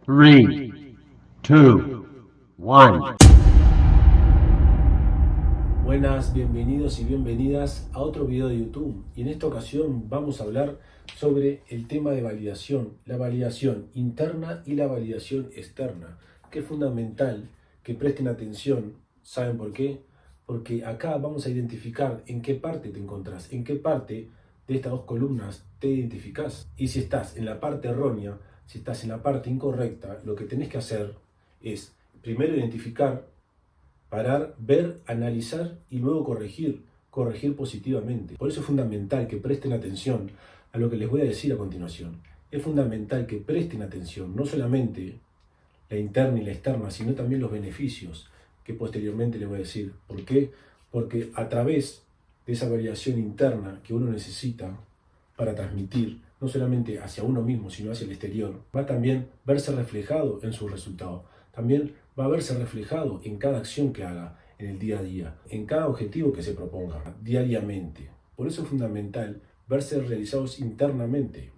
3, 2, 1. Buenas, bienvenidos y bienvenidas a otro video de YouTube. Y en esta ocasión vamos a hablar sobre el tema de validación, la validación interna y la validación externa, que es fundamental que presten atención. ¿Saben por qué? Porque acá vamos a identificar en qué parte te encontrás, en qué parte de estas dos columnas te identificás. Y si estás en la parte errónea, si estás en la parte incorrecta, lo que tenés que hacer es primero identificar, parar, ver, analizar y luego corregir positivamente. Por eso es fundamental que presten atención a lo que les voy a decir a continuación. Es fundamental que presten atención, no solamente la interna y la externa, sino también los beneficios que posteriormente les voy a decir. ¿Por qué? Porque a través de esa variación interna que uno necesita para transmitir, no solamente hacia uno mismo, sino hacia el exterior, va a también verse reflejado en sus resultados. También va a verse reflejado en cada acción que haga en el día a día, en cada objetivo que se proponga diariamente. Por eso es fundamental verse realizados internamente.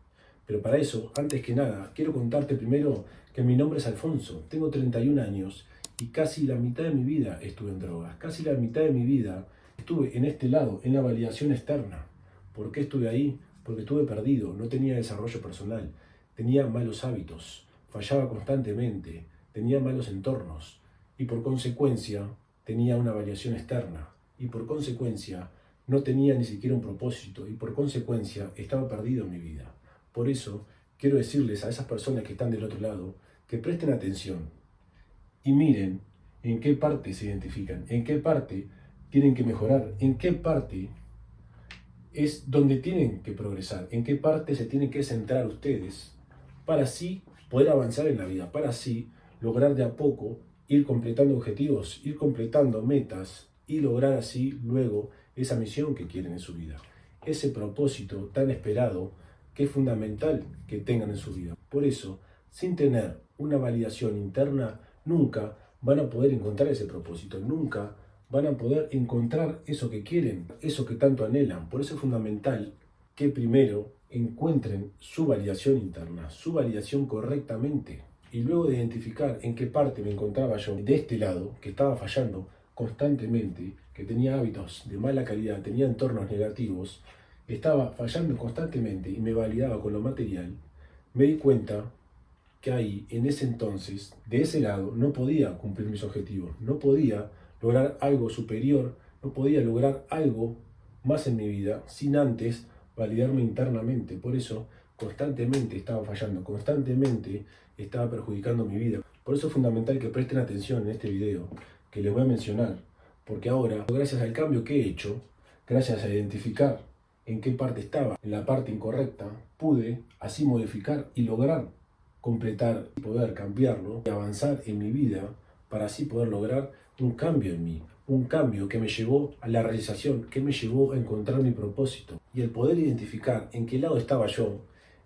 Pero para eso, antes que nada, quiero contarte primero que mi nombre es Alfonso, tengo 31 años y casi la mitad de mi vida estuve en drogas, casi la mitad de mi vida estuve en este lado, en la validación externa. ¿Por qué estuve ahí? Porque estuve perdido, no tenía desarrollo personal, tenía malos hábitos, fallaba constantemente, tenía malos entornos y por consecuencia tenía una variación externa y por consecuencia no tenía ni siquiera un propósito y por consecuencia estaba perdido en mi vida. Por eso quiero decirles a esas personas que están del otro lado que presten atención y miren en qué parte se identifican, en qué parte tienen que mejorar, en qué parte es donde tienen que progresar, en qué parte se tienen que centrar ustedes para así poder avanzar en la vida, para así lograr de a poco ir completando objetivos, ir completando metas y lograr así luego esa misión que quieren en su vida, ese propósito tan esperado que es fundamental que tengan en su vida. Por eso, sin tener una validación interna, nunca van a poder encontrar ese propósito, nunca van a poder encontrar eso que quieren, eso que tanto anhelan. Por eso es fundamental que primero encuentren su validación interna, su validación correctamente. Y luego de identificar en qué parte me encontraba yo de este lado, que estaba fallando constantemente, que tenía hábitos de mala calidad, tenía entornos negativos, estaba fallando constantemente y me validaba con lo material, me di cuenta que ahí, en ese entonces, de ese lado, no podía cumplir mis objetivos, no podía lograr algo superior, no podía lograr algo más en mi vida sin antes validarme internamente. Por eso constantemente estaba fallando, constantemente estaba perjudicando mi vida. Por eso es fundamental que presten atención en este video que les voy a mencionar, porque ahora, gracias al cambio que he hecho, gracias a identificar en qué parte estaba, en la parte incorrecta, pude así modificar y lograr completar y poder cambiarlo y avanzar en mi vida para así poder lograr un cambio en mí, un cambio que me llevó a la realización, que me llevó a encontrar mi propósito. Y el poder identificar en qué lado estaba yo,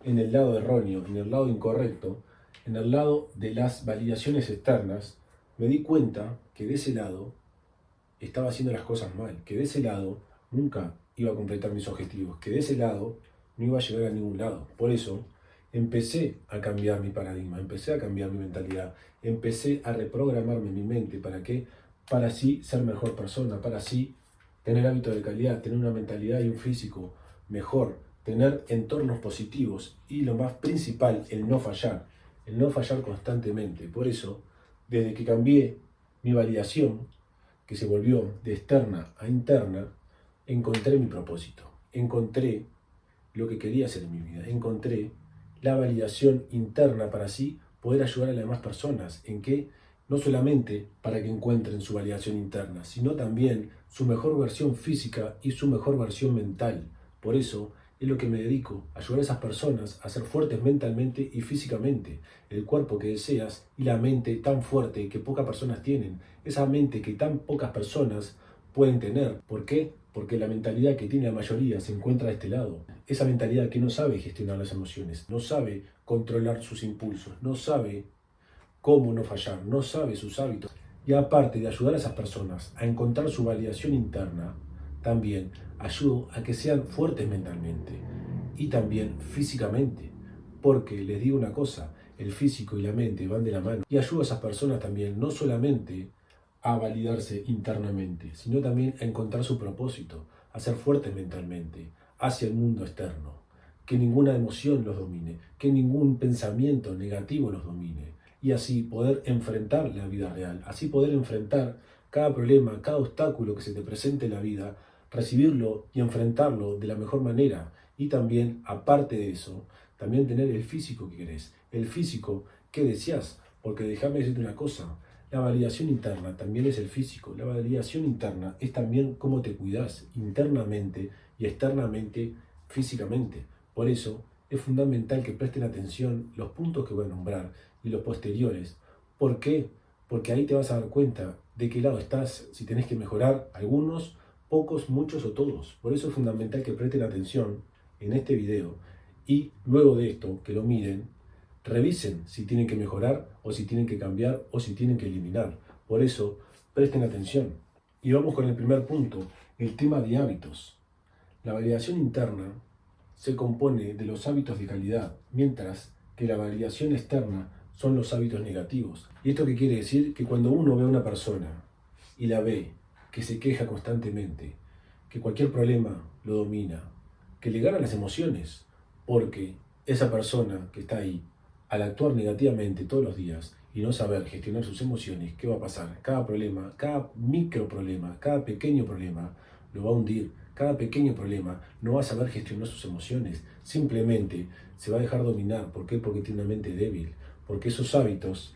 en el lado erróneo, en el lado incorrecto, en el lado de las validaciones externas, me di cuenta que de ese lado estaba haciendo las cosas mal, que de ese lado nunca iba a completar mis objetivos, que de ese lado no iba a llegar a ningún lado. Por eso empecé a cambiar mi paradigma, empecé a cambiar mi mentalidad, empecé a reprogramarme mi mente. ¿Para qué? Para así ser mejor persona, para así tener hábitos de calidad, tener una mentalidad y un físico mejor, tener entornos positivos y lo más principal, el no fallar constantemente. Por eso, desde que cambié mi validación, que se volvió de externa a interna, encontré mi propósito, encontré lo que quería hacer en mi vida, encontré la validación interna para así poder ayudar a las demás personas, en que no solamente para que encuentren su validación interna, sino también su mejor versión física y su mejor versión mental. Por eso es lo que me dedico, a ayudar a esas personas a ser fuertes mentalmente y físicamente, el cuerpo que deseas y la mente tan fuerte que pocas personas tienen, esa mente que tan pocas personas pueden tener. ¿Por qué? Porque la mentalidad que tiene la mayoría se encuentra de este lado. Esa mentalidad que no sabe gestionar las emociones, no sabe controlar sus impulsos, no sabe cómo no fallar, no sabe sus hábitos. Y aparte de ayudar a esas personas a encontrar su validación interna, también ayudo a que sean fuertes mentalmente y también físicamente. Porque les digo una cosa, el físico y la mente van de la mano y ayuda a esas personas también no solamente a validarse internamente, sino también a encontrar su propósito, a ser fuertes mentalmente hacia el mundo externo. Que ninguna emoción los domine, que ningún pensamiento negativo los domine y así poder enfrentar la vida real, así poder enfrentar cada problema, cada obstáculo que se te presente en la vida, recibirlo y enfrentarlo de la mejor manera y también, aparte de eso, también tener el físico que querés, el físico que deseas, porque déjame decirte una cosa, la validación interna también es el físico, la validación interna es también cómo te cuidas internamente y externamente, físicamente. Por eso es fundamental que presten atención los puntos que voy a nombrar y los posteriores. ¿Por qué? Porque ahí te vas a dar cuenta de qué lado estás, si tenés que mejorar algunos, pocos, muchos o todos. Por eso es fundamental que presten atención en este video y luego de esto, que lo miren, revisen si tienen que mejorar o si tienen que cambiar o si tienen que eliminar. Por eso, presten atención. Y vamos con el primer punto, el tema de hábitos. La validación interna se compone de los hábitos de calidad, mientras que la validación externa son los hábitos negativos. ¿Y esto qué quiere decir? Que cuando uno ve a una persona y la ve que se queja constantemente, que cualquier problema lo domina, que le ganan las emociones, porque esa persona que está ahí, al actuar negativamente todos los días y no saber gestionar sus emociones, ¿qué va a pasar? Cada problema, cada micro problema, cada pequeño problema lo va a hundir. Cada pequeño problema no va a saber gestionar sus emociones. Simplemente se va a dejar dominar. ¿Por qué? Porque tiene una mente débil. Porque esos hábitos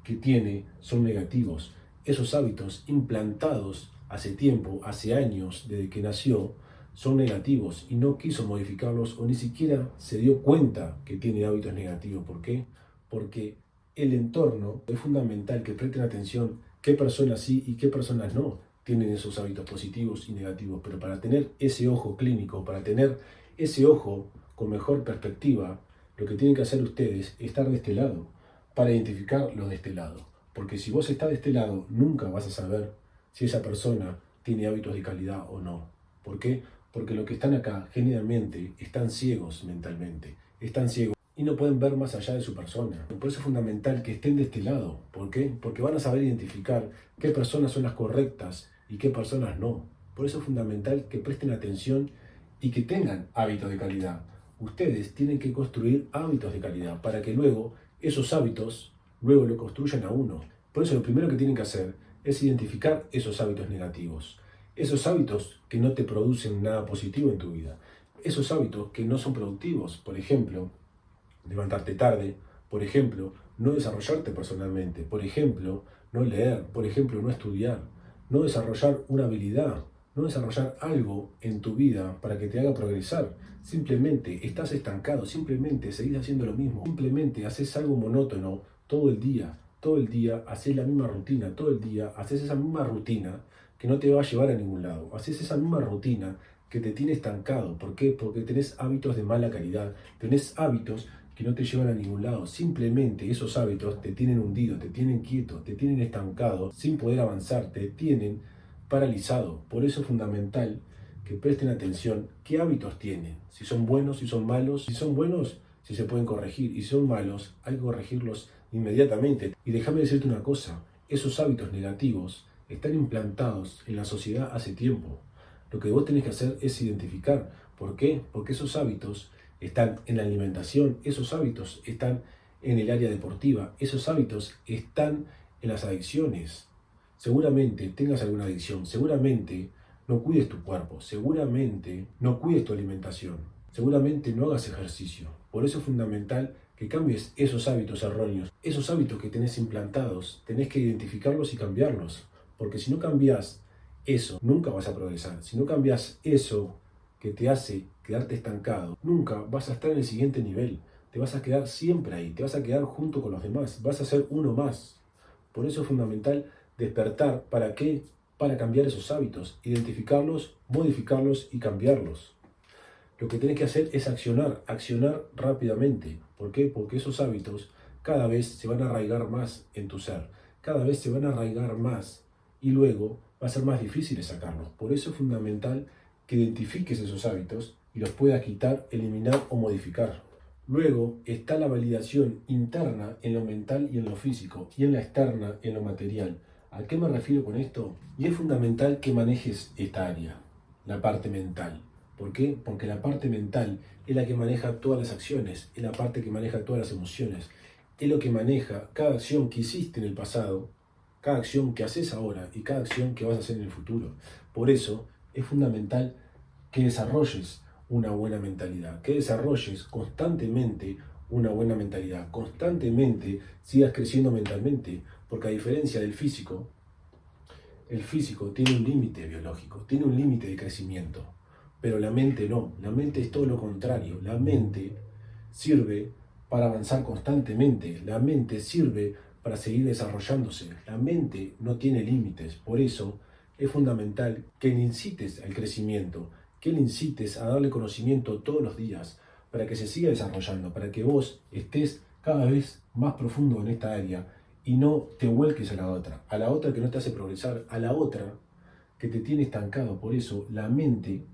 que tiene son negativos. Esos hábitos implantados hace tiempo, hace años, desde que nació, son negativos y no quiso modificarlos o ni siquiera se dio cuenta que tiene hábitos negativos. ¿Por qué? Porque el entorno es fundamental que presten atención qué personas sí y qué personas no tienen esos hábitos positivos y negativos. Pero para tener ese ojo clínico, para tener ese ojo con mejor perspectiva, lo que tienen que hacer ustedes es estar de este lado, para identificar los de este lado. Porque si vos estás de este lado, nunca vas a saber si esa persona tiene hábitos de calidad o no. ¿Por qué? Porque los que están acá generalmente están ciegos mentalmente, están ciegos y no pueden ver más allá de su persona. Por eso es fundamental que estén de este lado. ¿Por qué? Porque van a saber identificar qué personas son las correctas y qué personas no. Por eso es fundamental que presten atención y que tengan hábitos de calidad. Ustedes tienen que construir hábitos de calidad para que luego esos hábitos luego lo construyan a uno. Por eso lo primero que tienen que hacer es identificar esos hábitos negativos. Esos hábitos que no te producen nada positivo en tu vida. Esos hábitos que no son productivos. Por ejemplo, levantarte tarde. Por ejemplo, no desarrollarte personalmente. Por ejemplo, no leer. Por ejemplo, no estudiar. No desarrollar una habilidad. No desarrollar algo en tu vida para que te haga progresar. Simplemente estás estancado. Simplemente seguís haciendo lo mismo. Simplemente haces algo monótono todo el día. Todo el día haces la misma rutina. Todo el día haces esa misma rutina que no te va a llevar a ningún lado. Haces esa misma rutina que te tiene estancado. ¿Por qué? Porque tenés hábitos de mala calidad. Tenés hábitos que no te llevan a ningún lado. Simplemente esos hábitos te tienen hundido, te tienen quieto, te tienen estancado, sin poder avanzar, te tienen paralizado. Por eso es fundamental que presten atención qué hábitos tienen. Si son buenos, si son malos. Si son buenos, si se pueden corregir. Y si son malos, hay que corregirlos inmediatamente. Y déjame decirte una cosa, esos hábitos negativos están implantados en la sociedad hace tiempo. Lo que vos tenés que hacer es identificar. ¿Por qué? Porque esos hábitos están en la alimentación, esos hábitos están en el área deportiva, esos hábitos están en las adicciones. Seguramente tengas alguna adicción, seguramente no cuides tu cuerpo, seguramente no cuides tu alimentación, seguramente no hagas ejercicio. Por eso es fundamental que cambies esos hábitos erróneos, esos hábitos que tenés implantados, tenés que identificarlos y cambiarlos. Porque si no cambias eso, nunca vas a progresar. Si no cambias eso que te hace quedarte estancado, nunca vas a estar en el siguiente nivel. Te vas a quedar siempre ahí, te vas a quedar junto con los demás, vas a ser uno más. Por eso es fundamental despertar. ¿Para qué? Para cambiar esos hábitos, identificarlos, modificarlos y cambiarlos. Lo que tenés que hacer es accionar rápidamente. ¿Por qué? Porque esos hábitos cada vez se van a arraigar más en tu ser, cada vez se van a arraigar más y luego va a ser más difícil de sacarlos. Por eso es fundamental que identifiques esos hábitos y los puedas quitar, eliminar o modificar. Luego está la validación interna en lo mental y en lo físico, y en la externa en lo material. ¿A qué me refiero con esto? Y es fundamental que manejes esta área, la parte mental. ¿Por qué? Porque la parte mental es la que maneja todas las acciones, es la parte que maneja todas las emociones, es lo que maneja cada acción que hiciste en el pasado, cada acción que haces ahora y cada acción que vas a hacer en el futuro. Por eso es fundamental que desarrolles una buena mentalidad, que desarrolles constantemente una buena mentalidad, constantemente sigas creciendo mentalmente, porque a diferencia del físico, el físico tiene un límite biológico, tiene un límite de crecimiento, pero la mente no, la mente es todo lo contrario, la mente sirve para avanzar constantemente, la mente sirve para seguir desarrollándose, la mente no tiene límites, por eso es fundamental que le incites al crecimiento, que le incites a darle conocimiento todos los días, para que se siga desarrollando, para que vos estés cada vez más profundo en esta área y no te vuelques a la otra que no te hace progresar, a la otra que te tiene estancado. Por eso la mente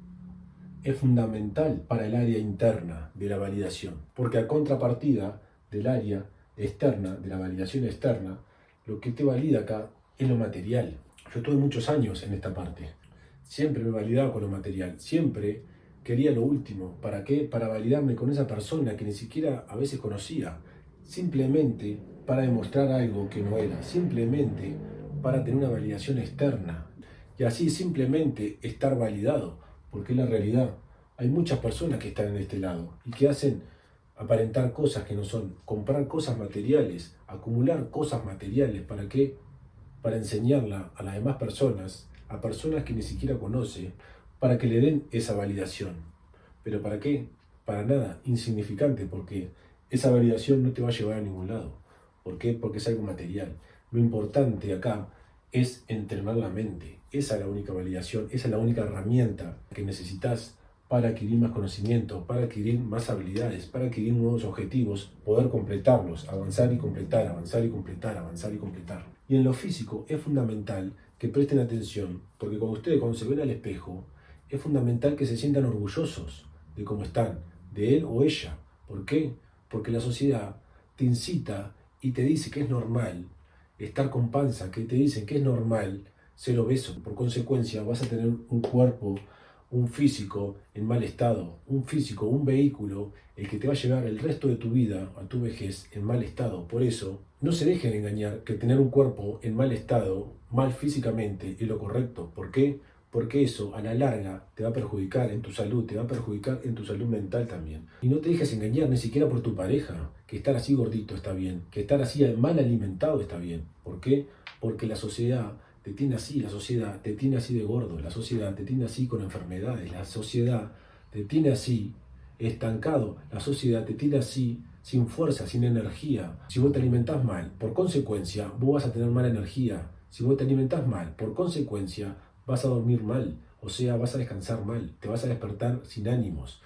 es fundamental para el área interna de la validación, porque a contrapartida del área externa, de la validación externa, lo que te valida acá es lo material. Yo tuve muchos años en esta parte, siempre me validaba con lo material, siempre quería lo último. ¿Para qué? Para validarme con esa persona que ni siquiera a veces conocía, simplemente para demostrar algo que no era, simplemente para tener una validación externa y así simplemente estar validado, porque es la realidad. Hay muchas personas que están en este lado y que hacen aparentar cosas que no son, comprar cosas materiales, acumular cosas materiales. ¿Para qué? Para enseñarla a las demás personas, a personas que ni siquiera conoce, para que le den esa validación. ¿Pero para qué? Para nada, insignificante, porque esa validación no te va a llevar a ningún lado. ¿Por qué? Porque es algo material. Lo importante acá es entrenar la mente. Esa es la única validación, esa es la única herramienta que necesitas para adquirir más conocimiento, para adquirir más habilidades, para adquirir nuevos objetivos, poder completarlos, avanzar y completar, avanzar y completar, avanzar y completar. Y en lo físico es fundamental que presten atención, porque cuando se ven al espejo, es fundamental que se sientan orgullosos de cómo están, de él o ella. ¿Por qué? Porque la sociedad te incita y te dice que es normal estar con panza, que te dicen que es normal ser obeso. Por consecuencia vas a tener un cuerpo, un físico en mal estado, un físico, un vehículo, el que te va a llevar el resto de tu vida, a tu vejez, en mal estado. Por eso, no se dejen engañar que tener un cuerpo en mal estado, mal físicamente, es lo correcto. ¿Por qué? Porque eso a la larga te va a perjudicar en tu salud, te va a perjudicar en tu salud mental también. Y no te dejes engañar ni siquiera por tu pareja, que estar así gordito está bien, que estar así mal alimentado está bien. ¿Por qué? Porque la sociedad te tiene así, la sociedad te tiene así de gordo, la sociedad te tiene así con enfermedades, la sociedad te tiene así estancado, la sociedad te tiene así sin fuerza, sin energía. Si vos te alimentás mal, por consecuencia, vos vas a tener mala energía. Si vos te alimentás mal, por consecuencia, vas a dormir mal, o sea, vas a descansar mal, te vas a despertar sin ánimos.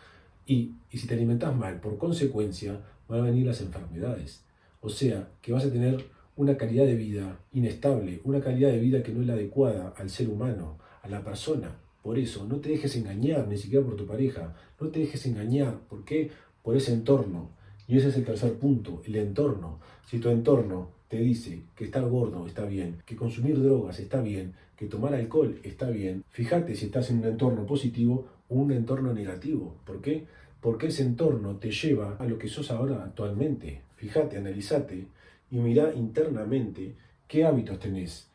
Y si te alimentás mal, por consecuencia, van a venir las enfermedades. O sea, que vas a tener una calidad de vida inestable, una calidad de vida que no es la adecuada al ser humano, a la persona. Por eso, no te dejes engañar, ni siquiera por tu pareja, no te dejes engañar. ¿Por qué? Por ese entorno. Y ese es el tercer punto, el entorno. Si tu entorno te dice que estar gordo está bien, que consumir drogas está bien, que tomar alcohol está bien, fíjate si estás en un entorno positivo o un entorno negativo. ¿Por qué? Porque ese entorno te lleva a lo que sos ahora actualmente. Fíjate, analízate y mirá internamente qué hábitos tenés,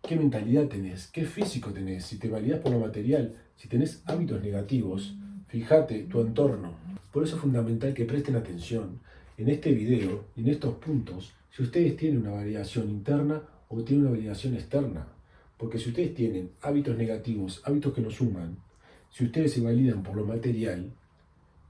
qué mentalidad tenés, qué físico tenés. Si te validás por lo material, si tenés hábitos negativos, fíjate tu entorno. Por eso es fundamental que presten atención en este video y en estos puntos si ustedes tienen una validación interna o tienen una validación externa. Porque si ustedes tienen hábitos negativos, hábitos que no suman, si ustedes se validan por lo material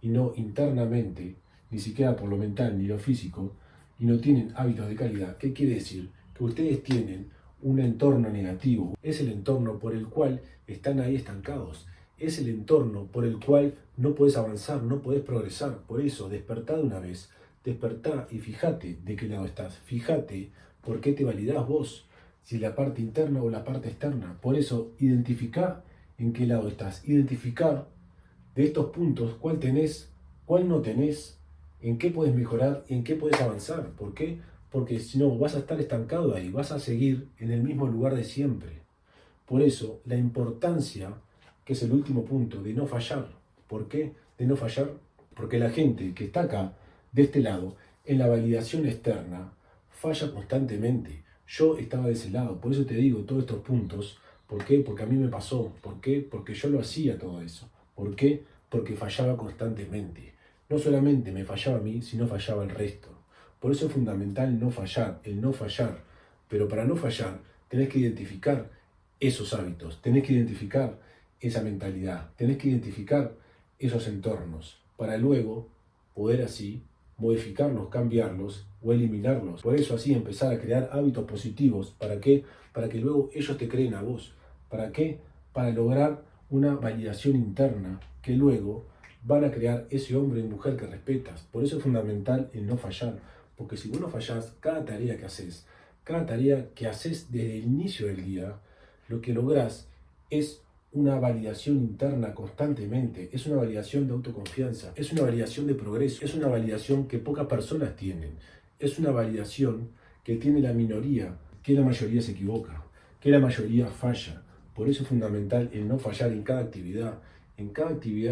y no internamente, ni siquiera por lo mental ni lo físico, y no tienen hábitos de calidad, ¿qué quiere decir? Que ustedes tienen un entorno negativo. Es el entorno por el cual están ahí estancados. Es el entorno por el cual no puedes avanzar, no puedes progresar. Por eso, despertá de una vez. Despertá y fíjate de qué lado estás. Fíjate por qué te validás vos, si la parte interna o la parte externa. Por eso, identificá en qué lado estás. Identificá de estos puntos cuál tenés, cuál no tenés en qué puedes mejorar y en qué puedes avanzar. ¿Por qué? Porque si no, vas a estar estancado ahí, vas a seguir en el mismo lugar de siempre. Por eso, la importancia, que es el último punto, de no fallar. ¿Por qué? De no fallar, porque la gente que está acá, de este lado, en la validación externa, falla constantemente. Yo estaba de ese lado, por eso te digo todos estos puntos. ¿Por qué? Porque a mí me pasó. ¿Por qué? Porque yo lo hacía todo eso. ¿Por qué? Porque fallaba constantemente. No solamente me fallaba a mí, sino fallaba el resto. Por eso es fundamental no fallar, el no fallar. Pero para no fallar, tenés que identificar esos hábitos, tenés que identificar esa mentalidad, tenés que identificar esos entornos, para luego poder así modificarlos, cambiarlos o eliminarlos. Por eso así empezar a crear hábitos positivos. ¿Para qué? Para que luego ellos te creen a vos. ¿Para qué? Para lograr una validación interna que luego van a crear ese hombre y mujer que respetas. Por eso es fundamental el no fallar. Porque si vos no fallás, cada tarea que haces desde el inicio del día, lo que lográs es una validación interna constantemente, es una validación de autoconfianza, es una validación de progreso, es una validación que pocas personas tienen, es una validación que tiene la minoría, que la mayoría se equivoca, que la mayoría falla. Por eso es fundamental el no fallar en cada actividad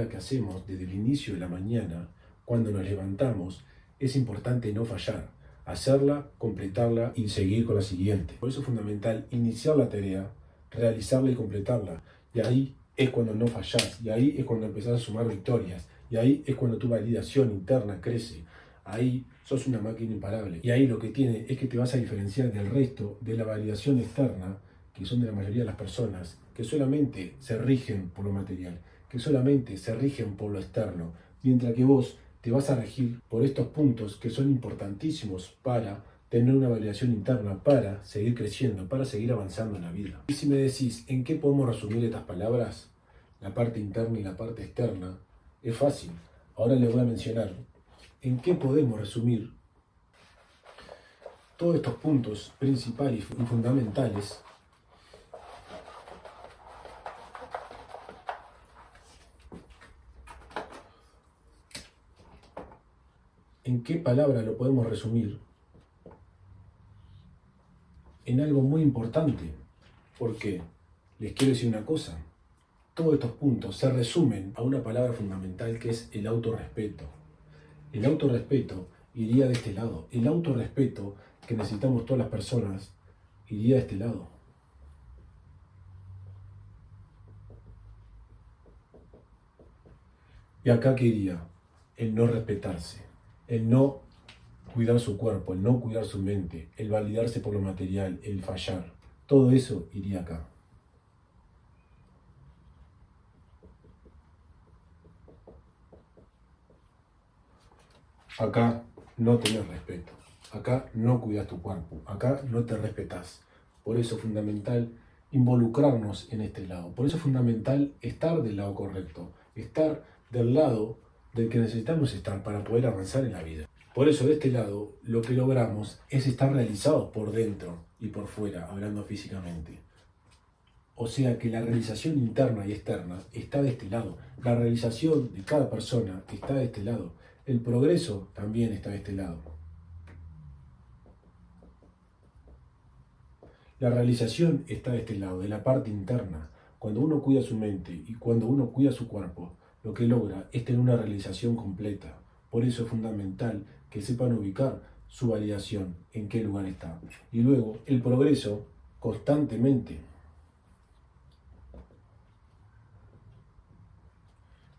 que hacemos desde el inicio de la mañana, cuando nos levantamos, es importante no fallar, hacerla, completarla y seguir con la siguiente. Por eso es fundamental iniciar la tarea, realizarla y completarla. Y ahí es cuando no fallás, y ahí es cuando empezás a sumar victorias, y ahí es cuando tu validación interna crece. Ahí sos una máquina imparable. Y ahí lo que tiene es que te vas a diferenciar del resto de la validación externa, que son de la mayoría de las personas, que solamente se rigen por lo material, que solamente se rigen por lo externo, mientras que vos te vas a regir por estos puntos que son importantísimos para tener una validación interna, para seguir creciendo, para seguir avanzando en la vida. Y si me decís, ¿en qué podemos resumir estas palabras? La parte interna y la parte externa. Es fácil. Ahora les voy a mencionar en qué podemos resumir todos estos puntos principales y fundamentales en qué palabra lo podemos resumir en algo muy importante. Porque les quiero decir una cosa, todos estos puntos se resumen a una palabra fundamental que es el autorrespeto. El autorrespeto iría de este lado. El autorrespeto que necesitamos todas las personas iría de este lado. Y acá qué iría el no respetarse, el no cuidar su cuerpo, el no cuidar su mente, el validarse por lo material, el fallar. Todo eso iría acá. Acá no tenés respeto, acá no cuidas tu cuerpo, acá no te respetás. Por eso es fundamental involucrarnos en este lado. Por eso es fundamental estar del lado correcto, estar del lado del que necesitamos estar para poder avanzar en la vida. Por eso de este lado lo que logramos es estar realizados por dentro y por fuera, hablando físicamente. O sea que la realización interna y externa está de este lado. La realización de cada persona está de este lado. El progreso también está de este lado. La realización está de este lado, de la parte interna. Cuando uno cuida su mente y cuando uno cuida su cuerpo, lo que logra es tener una realización completa. Por eso es fundamental que sepan ubicar su validación, en qué lugar está. Y luego el progreso constantemente.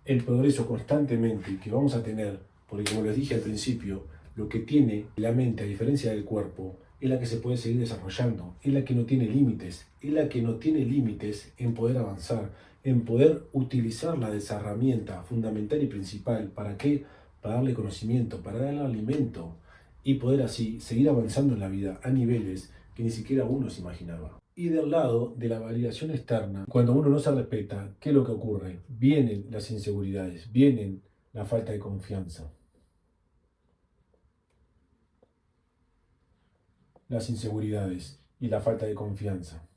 El progreso constantemente que vamos a tener, porque como les dije al principio, lo que tiene la mente a diferencia del cuerpo es la que se puede seguir desarrollando, es la que no tiene límites, es la que no tiene límites en poder avanzar, en poder utilizarla de esa herramienta fundamental y principal. ¿Para qué? Para darle conocimiento, para darle alimento y poder así seguir avanzando en la vida a niveles que ni siquiera uno se imaginaba. Y del lado de la validación externa, cuando uno no se respeta, ¿qué es lo que ocurre? Vienen las inseguridades, vienen la falta de confianza. Las inseguridades y la falta de confianza.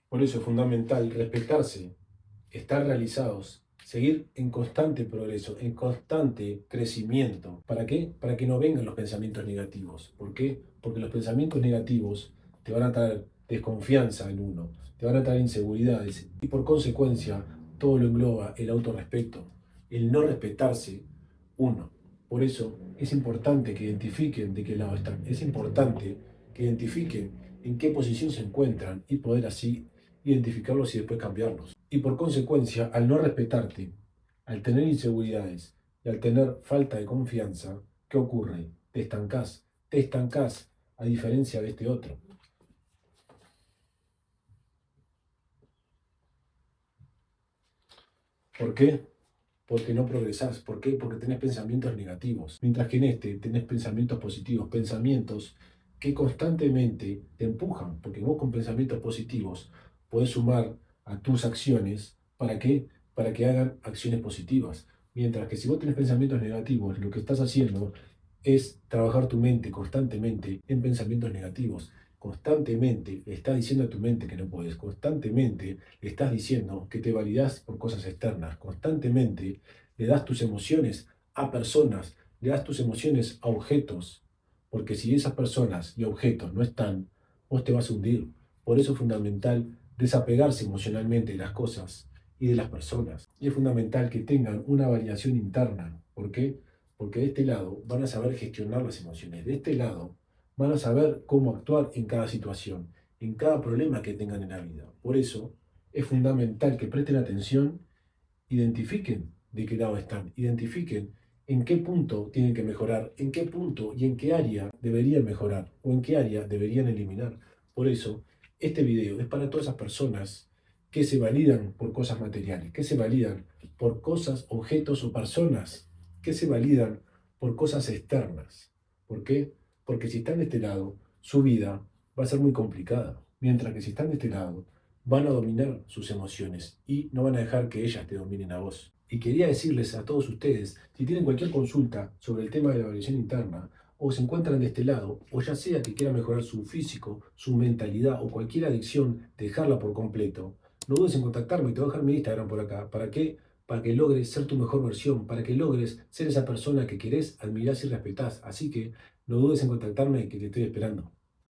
Por eso es fundamental respetarse, estar realizados seguir en constante progreso, en constante crecimiento. ¿Para qué? Para que no vengan los pensamientos negativos. ¿Por qué? Porque los pensamientos negativos te van a traer desconfianza en uno, te van a traer inseguridades y por consecuencia todo lo engloba el autorrespeto, el no respetarse uno. Por eso es importante que identifiquen de qué lado están, es importante que identifiquen en qué posición se encuentran y poder así identificarlos y después cambiarlos. Y por consecuencia, al no respetarte, al tener inseguridades y al tener falta de confianza, ¿qué ocurre? Te estancás a diferencia de este otro. ¿Por qué? Porque no progresás. ¿Por qué? Porque tenés pensamientos negativos. Mientras que en este tenés pensamientos positivos, pensamientos que constantemente te empujan, porque vos con pensamientos positivos podés sumar a tus acciones. ¿Para qué? Para que hagan acciones positivas. Mientras que si vos tenés pensamientos negativos, lo que estás haciendo es trabajar tu mente constantemente en pensamientos negativos. Constantemente le estás diciendo a tu mente que no puedes. Constantemente le estás diciendo que te validás por cosas externas. Constantemente le das tus emociones a personas, le das tus emociones a objetos. Porque si esas personas y objetos no están, vos te vas a hundir. Por eso es fundamental desapegarse emocionalmente de las cosas y de las personas. Y es fundamental que tengan una validación interna. ¿Por qué? Porque de este lado van a saber gestionar las emociones. De este lado van a saber cómo actuar en cada situación, en cada problema que tengan en la vida. Por eso es fundamental que presten atención, identifiquen de qué lado están, identifiquen en qué punto tienen que mejorar, en qué punto y en qué área deberían mejorar o en qué área deberían eliminar. Por eso, este video es para todas esas personas que se validan por cosas materiales, que se validan por cosas, objetos o personas, que se validan por cosas externas. ¿Por qué? Porque si están de este lado, su vida va a ser muy complicada. Mientras que si están de este lado, van a dominar sus emociones y no van a dejar que ellas te dominen a vos. Y quería decirles a todos ustedes, si tienen cualquier consulta sobre el tema de la evaluación interna, o se encuentran de este lado, o ya sea que quieran mejorar su físico, su mentalidad o cualquier adicción, dejarla por completo, no dudes en contactarme, te voy a dejar mi Instagram por acá. ¿Para qué? Para que logres ser tu mejor versión, para que logres ser esa persona que querés, admirás y respetás. Así que no dudes en contactarme, que te estoy esperando.